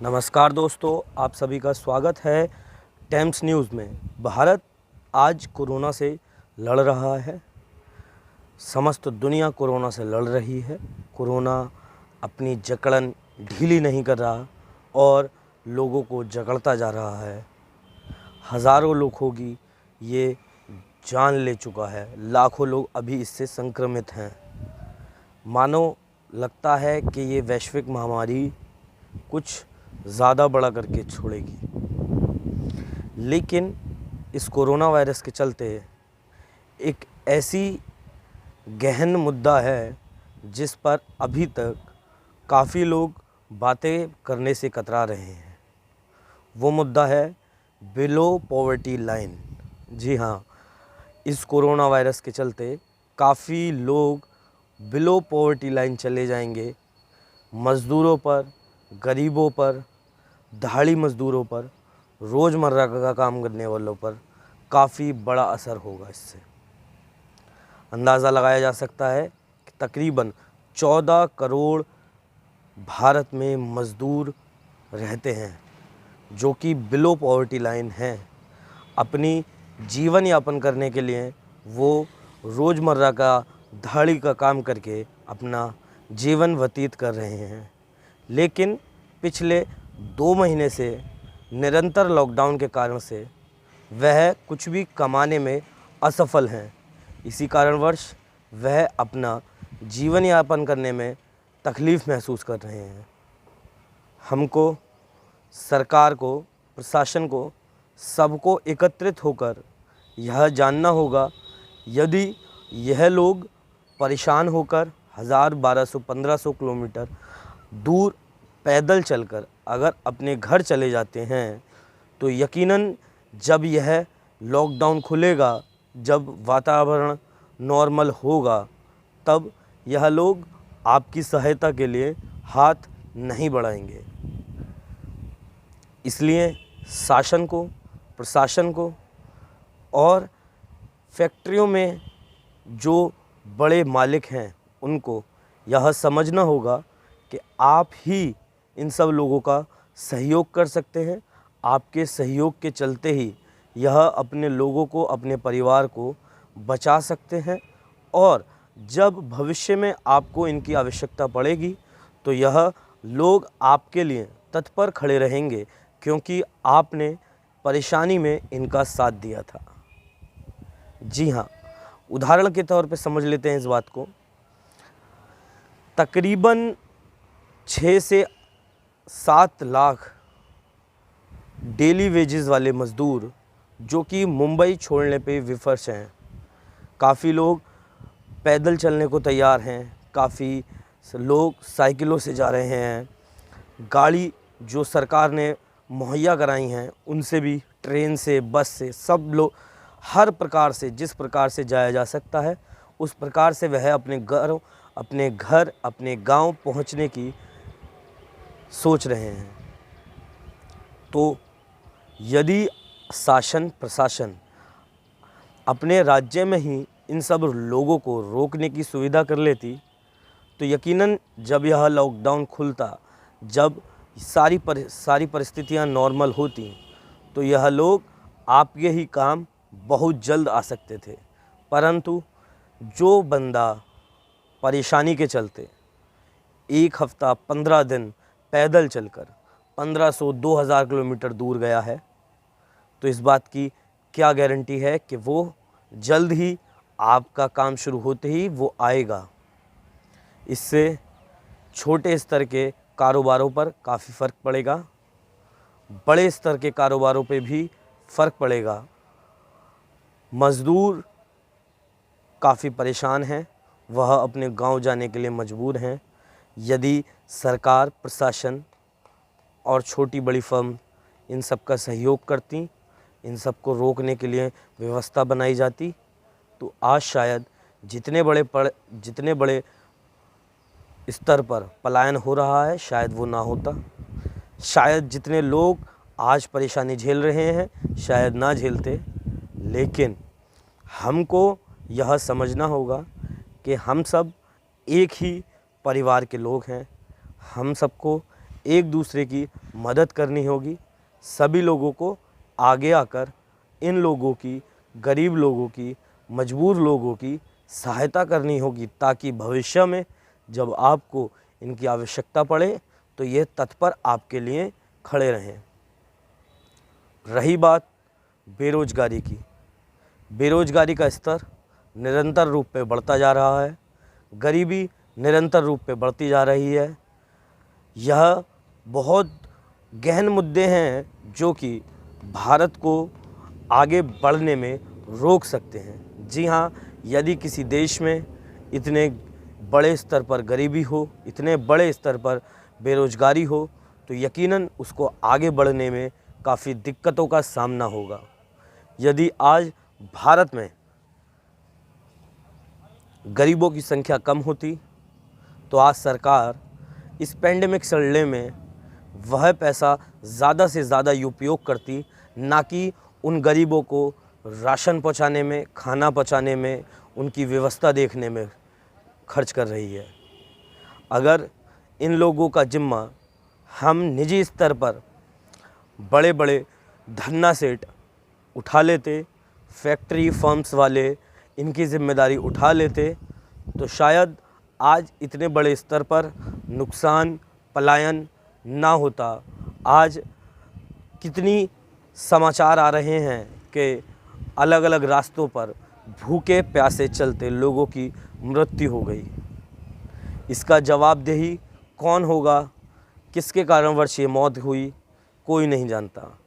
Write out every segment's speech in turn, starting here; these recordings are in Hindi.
नमस्कार दोस्तों, आप सभी का स्वागत है टाइम्स न्यूज़ में। भारत आज कोरोना से लड़ रहा है। समस्त दुनिया कोरोना से लड़ रही है। कोरोना अपनी जकड़न ढीली नहीं कर रहा और लोगों को जकड़ता जा रहा है। हज़ारों लोगों की ये जान ले चुका है। लाखों लोग अभी इससे संक्रमित हैं। मानो लगता है कि ये वैश्विक महामारी कुछ ज़्यादा बड़ा करके छोड़ेगी। लेकिन इस कोरोना वायरस के चलते एक ऐसी गहन मुद्दा है जिस पर अभी तक काफ़ी लोग बातें करने से कतरा रहे हैं। वो मुद्दा है बिलो पॉवर्टी लाइन। जी हाँ, इस कोरोना वायरस के चलते काफ़ी लोग बिलो पॉवर्टी लाइन चले जाएंगे। मज़दूरों पर, गरीबों पर, दिहाड़ी मज़दूरों पर, रोज़मर्रा का काम करने वालों पर काफ़ी बड़ा असर होगा। इससे अंदाज़ा लगाया जा सकता है कि तकरीबन 14 करोड़ भारत में मज़दूर रहते हैं जो कि बिलो पॉवर्टी लाइन हैं। अपनी जीवन यापन करने के लिए वो रोज़मर्रा का दिहाड़ी का काम करके अपना जीवन व्यतीत कर रहे हैं। लेकिन पिछले 2 महीने से निरंतर लॉकडाउन के कारण से वह कुछ भी कमाने में असफल हैं। इसी कारणवश वह अपना जीवन यापन करने में तकलीफ़ महसूस कर रहे हैं। हमको, सरकार को, प्रशासन को, सबको एकत्रित होकर यह जानना होगा, यदि यह लोग परेशान होकर 1000, 1200, 1500 किलोमीटर दूर पैदल चलकर अगर अपने घर चले जाते हैं तो यकीनन जब यह लॉकडाउन खुलेगा, जब वातावरण नॉर्मल होगा, तब यह लोग आपकी सहायता के लिए हाथ नहीं बढ़ाएंगे। इसलिए शासन को, प्रशासन को और फैक्ट्रियों में जो बड़े मालिक हैं उनको यह समझना होगा कि आप ही इन सब लोगों का सहयोग कर सकते हैं। आपके सहयोग के चलते ही यह अपने लोगों को, अपने परिवार को बचा सकते हैं और जब भविष्य में आपको इनकी आवश्यकता पड़ेगी तो यह लोग आपके लिए तत्पर खड़े रहेंगे, क्योंकि आपने परेशानी में इनका साथ दिया था। जी हाँ, उदाहरण के तौर पे समझ लेते हैं इस बात को। तकरीबन 6 से 7 लाख डेली वेजेस वाले मज़दूर जो कि मुंबई छोड़ने पे विवश हैं। काफ़ी लोग पैदल चलने को तैयार हैं, काफ़ी लोग साइकिलों से जा रहे हैं। गाड़ी जो सरकार ने मुहैया कराई हैं उनसे भी, ट्रेन से, बस से, सब लोग हर प्रकार से, जिस प्रकार से जाया जा सकता है उस प्रकार से वह अपने घर, अपने गांव पहुंचने की सोच रहे हैं। तो यदि शासन, प्रशासन अपने राज्य में ही इन सब लोगों को रोकने की सुविधा कर लेती तो यकीनन जब यह लॉकडाउन खुलता, जब सारी परिस्थितियां नॉर्मल होती तो यह लोग आपके ही काम बहुत जल्द आ सकते थे। परंतु जो बंदा परेशानी के चलते 1 हफ़्ता, 15 दिन पैदल चलकर 1500, 2000 किलोमीटर दूर गया है, तो इस बात की क्या गारंटी है कि वो जल्द ही आपका काम शुरू होते ही वो आएगा। इससे छोटे स्तर के कारोबारों पर काफ़ी फ़र्क पड़ेगा, बड़े स्तर के कारोबारों पे भी फ़र्क पड़ेगा। मज़दूर काफ़ी परेशान हैं, वह अपने गांव जाने के लिए मजबूर हैं। यदि सरकार, प्रशासन और छोटी बड़ी फर्म इन सब का सहयोग करती, इन सब को रोकने के लिए व्यवस्था बनाई जाती, तो आज शायद जितने बड़े स्तर पर पलायन हो रहा है शायद वो ना होता। शायद जितने लोग आज परेशानी झेल रहे हैं शायद ना झेलते। लेकिन हमको यह समझना होगा कि हम सब एक ही परिवार के लोग हैं। हम सबको एक दूसरे की मदद करनी होगी। सभी लोगों को आगे आकर इन लोगों की, गरीब लोगों की, मजबूर लोगों की सहायता करनी होगी, ताकि भविष्य में जब आपको इनकी आवश्यकता पड़े तो ये तत्पर आपके लिए खड़े रहें। रही बात बेरोजगारी की, बेरोजगारी का स्तर निरंतर रूप पे बढ़ता जा रहा है, गरीबी निरंतर रूप पे बढ़ती जा रही है। यह बहुत गहन मुद्दे हैं जो कि भारत को आगे बढ़ने में रोक सकते हैं। जी हाँ, यदि किसी देश में इतने बड़े स्तर पर गरीबी हो, इतने बड़े स्तर पर बेरोजगारी हो, तो यकीनन उसको आगे बढ़ने में काफ़ी दिक्कतों का सामना होगा। यदि आज भारत में गरीबों की संख्या कम होती तो आज सरकार इस पेंडेमिक से लड़ने में वह पैसा ज़्यादा से ज़्यादा उपयोग करती, ना कि उन गरीबों को राशन पहुंचाने में, खाना पहुंचाने में, उनकी व्यवस्था देखने में खर्च कर रही है। अगर इन लोगों का जिम्मा हम निजी स्तर पर बड़े बड़े धन्ना सेठ उठा लेते, फैक्ट्री फर्म्स वाले इनकी जिम्मेदारी उठा लेते, तो शायद आज इतने बड़े स्तर पर नुकसान, पलायन ना होता। आज कितनी समाचार आ रहे हैं कि अलग अलग रास्तों पर भूखे प्यासे चलते लोगों की मृत्यु हो गई। इसका जवाबदेही कौन होगा, किसके कारणवश ये मौत हुई, कोई नहीं जानता।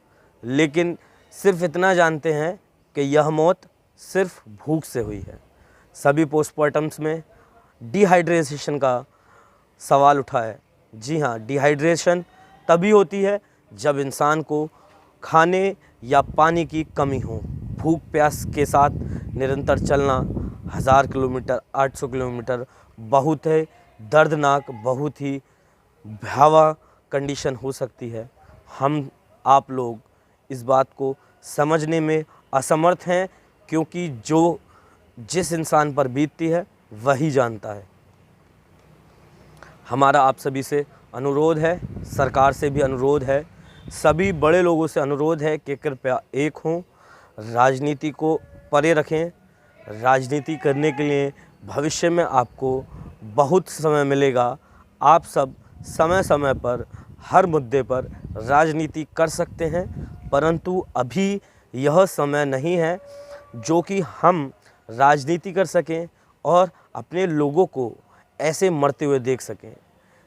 लेकिन सिर्फ इतना जानते हैं कि यह मौत सिर्फ भूख से हुई है। सभी पोस्टमार्टम्स में डिहाइड्रेशन का सवाल उठा है। जी हाँ, डिहाइड्रेशन तभी होती है जब इंसान को खाने या पानी की कमी हो। भूख प्यास के साथ निरंतर चलना 1000 किलोमीटर, 800 किलोमीटर बहुत है दर्दनाक, बहुत ही भयावह कंडीशन हो सकती है। हम आप लोग इस बात को समझने में असमर्थ हैं, क्योंकि जो जिस इंसान पर बीतती है वही जानता है। हमारा आप सभी से अनुरोध है, सरकार से भी अनुरोध है, सभी बड़े लोगों से अनुरोध है कि कृपया एक हों, राजनीति को परे रखें। राजनीति करने के लिए भविष्य में आपको बहुत समय मिलेगा। आप सब समय समय पर हर मुद्दे पर राजनीति कर सकते हैं, परंतु अभी यह समय नहीं है जो कि हम राजनीति कर सकें और अपने लोगों को ऐसे मरते हुए देख सकें।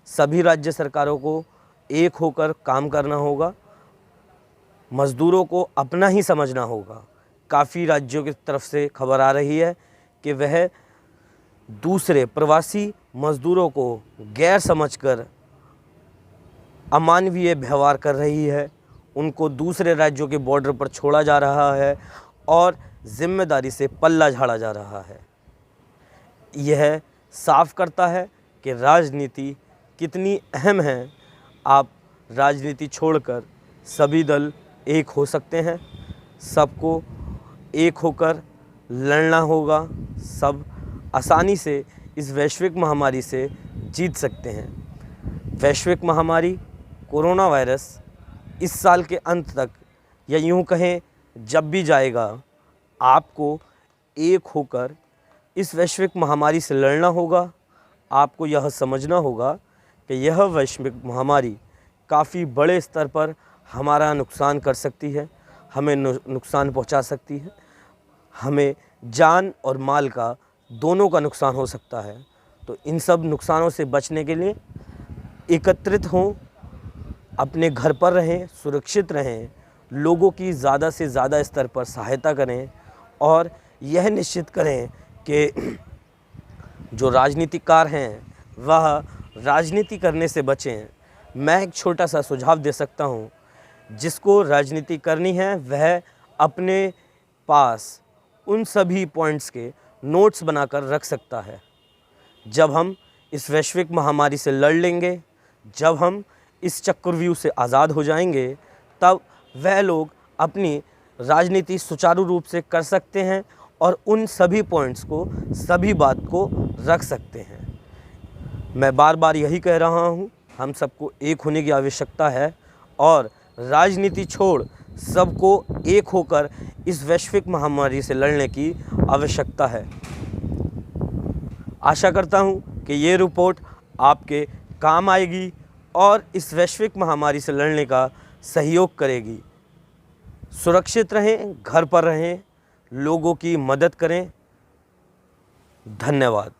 सभी राज्य सरकारों को एक होकर काम करना होगा, मज़दूरों को अपना ही समझना होगा। काफ़ी राज्यों की तरफ से खबर आ रही है कि वह दूसरे प्रवासी मज़दूरों को गैर समझकर अमानवीय व्यवहार कर रही है, उनको दूसरे राज्यों के बॉर्डर पर छोड़ा जा रहा है और जिम्मेदारी से पल्ला झाड़ा जा रहा है। यह साफ करता है कि राजनीति कितनी अहम है। आप राजनीति छोड़कर सभी दल एक हो सकते हैं, सबको एक होकर लड़ना होगा। सब आसानी से इस वैश्विक महामारी से जीत सकते हैं। वैश्विक महामारी कोरोना वायरस इस साल के अंत तक, या यूँ कहें जब भी जाएगा, आपको एक होकर इस वैश्विक महामारी से लड़ना होगा। आपको यह समझना होगा कि यह वैश्विक महामारी काफ़ी बड़े स्तर पर हमारा नुकसान कर सकती है, हमें नुकसान पहुंचा सकती है, हमें जान और माल का दोनों का नुकसान हो सकता है। तो इन सब नुकसानों से बचने के लिए एकत्रित हों, अपने घर पर रहें, सुरक्षित रहें, लोगों की ज़्यादा से ज़्यादा स्तर पर सहायता करें और यह निश्चित करें कि जो राजनीतिकार हैं वह राजनीति करने से बचें। मैं एक छोटा सा सुझाव दे सकता हूँ, जिसको राजनीति करनी है वह अपने पास उन सभी पॉइंट्स के नोट्स बनाकर रख सकता है। जब हम इस वैश्विक महामारी से लड़ लेंगे, जब हम इस चक्रव्यूह से आज़ाद हो जाएंगे, तब वह लोग अपनी राजनीति सुचारू रूप से कर सकते हैं और उन सभी पॉइंट्स को, सभी बात को रख सकते हैं। मैं बार बार यही कह रहा हूँ हम सबको एक होने की आवश्यकता है और राजनीति छोड़ सबको एक होकर इस वैश्विक महामारी से लड़ने की आवश्यकता है। आशा करता हूँ कि ये रिपोर्ट आपके काम आएगी और इस वैश्विक महामारी से लड़ने का सहयोग करेगी। सुरक्षित रहें, घर पर रहें, लोगों की मदद करें। धन्यवाद।